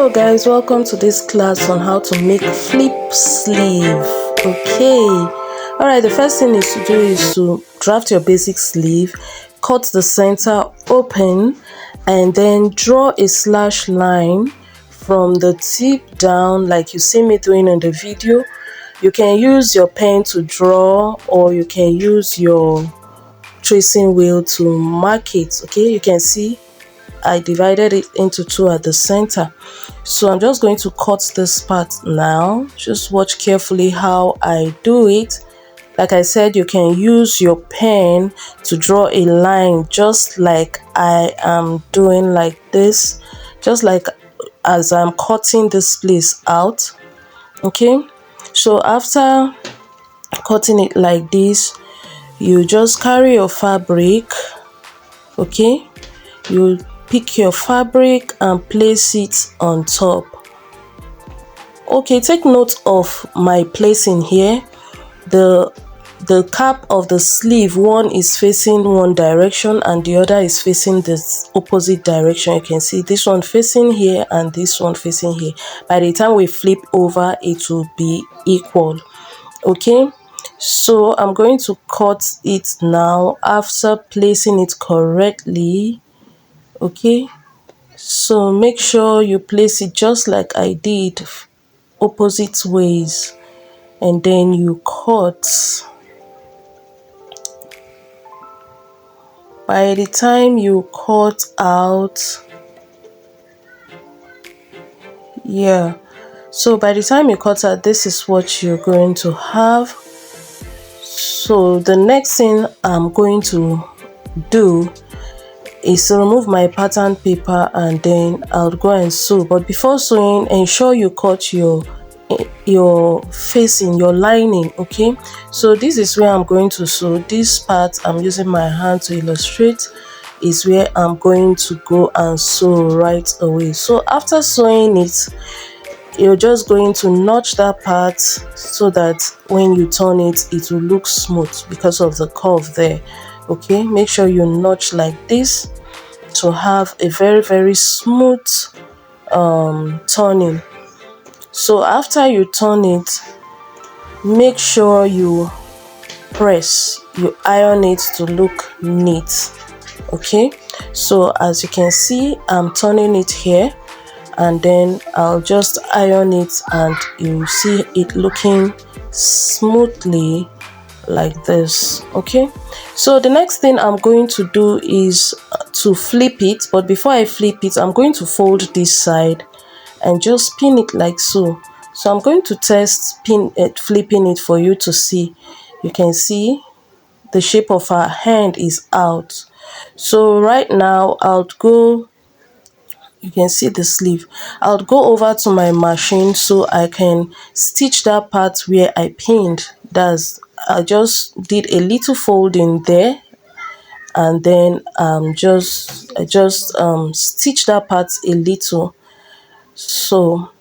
Hello guys, welcome to this class on how to make flip sleeve. Okay, alright, the first thing is to do is to draft your basic sleeve, cut the center open, and then draw a slash line from the tip down like you see me doing in the video. You can use your pen to draw, or you can use your tracing wheel to mark it. Okay, you can see I divided it into two at the center. So I'm just going to cut this part now. Just watch carefully how I do it. Like I said, you can use your pen to draw a line just like I am doing, like this, just like as I'm cutting this place out. Okay, so after cutting it like this, you just carry your fabric. Okay, you pick your fabric and place it on top. Okay, take note of my placing here. The cap of the sleeve, one is facing one direction and the other is facing the opposite direction. You can see this one facing here and this one facing here. By the time we flip over, it will be equal. Okay, so I'm going to cut it now after placing it correctly. Okay, so make sure you place it just like I did, opposite ways, and then you cut. By the time you cut out, so by the time you cut out, this is what you're going to have. So the next thing I'm going to do is to remove my pattern paper, and then I'll go and sew. But before sewing, ensure you cut your facing, your lining. Okay, so this is where I'm going to sew. This part I'm using my hand to illustrate is where I'm going to go and sew right away. So after sewing it, you're just going to notch that part so that when you turn it, it will look smooth because of the curve there. Okay, make sure you notch like this to have a very smooth turning. So after you turn it, make sure you iron it to look neat. Okay, so as you can see, I'm turning it here, and then I'll just iron it and you see it looking smoothly like this. Okay, so the next thing I'm going to do is to flip it, but before I flip it, I'm going to fold this side and just pin it like so. So I'm going to test flipping it for you to see. You can see the shape of our hand is out. So right now you can see the sleeve. I'll go over to my machine so I can stitch that part where I pinned. I just did a little folding there, and then I just stitch that part a little. So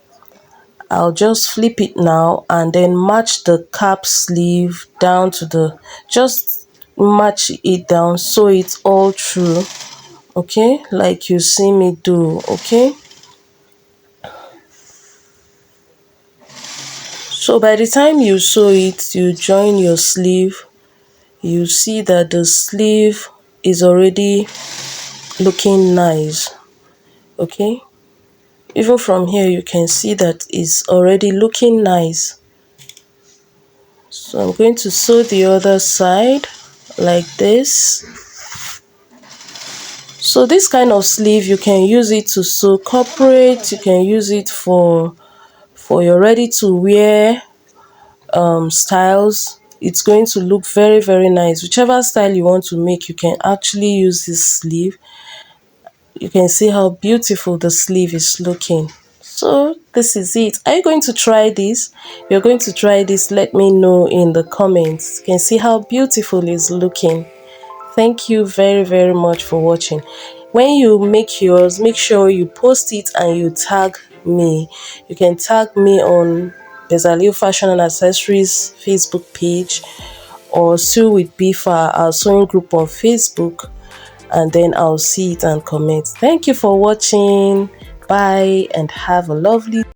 I'll just flip it now and then match the cap sleeve down to just match it down, sew it all through. Okay, like you see me do. Okay, so by the time you sew it, you join your sleeve, you see that the sleeve is already looking nice. Okay, even from here you can see that it's already looking nice. So I'm going to sew the other side like this. So this kind of sleeve, you can use it to sew corporate, you can use it for your ready to wear styles. It's going to look very nice. Whichever style you want to make, you can actually use this sleeve. You can see how beautiful the sleeve is looking. So this is it. Are you going to try this? If you're going to try this, let me know in the comments. You can see how beautiful it's looking. Thank you very much for watching. When you make yours, make sure you post it and you tag me. You can tag me on Bezalel Fashion and Accessories Facebook page, or Sew with Bifa, our sewing group on Facebook, and then I'll see it and comment. Thank you for watching. bye and have a lovely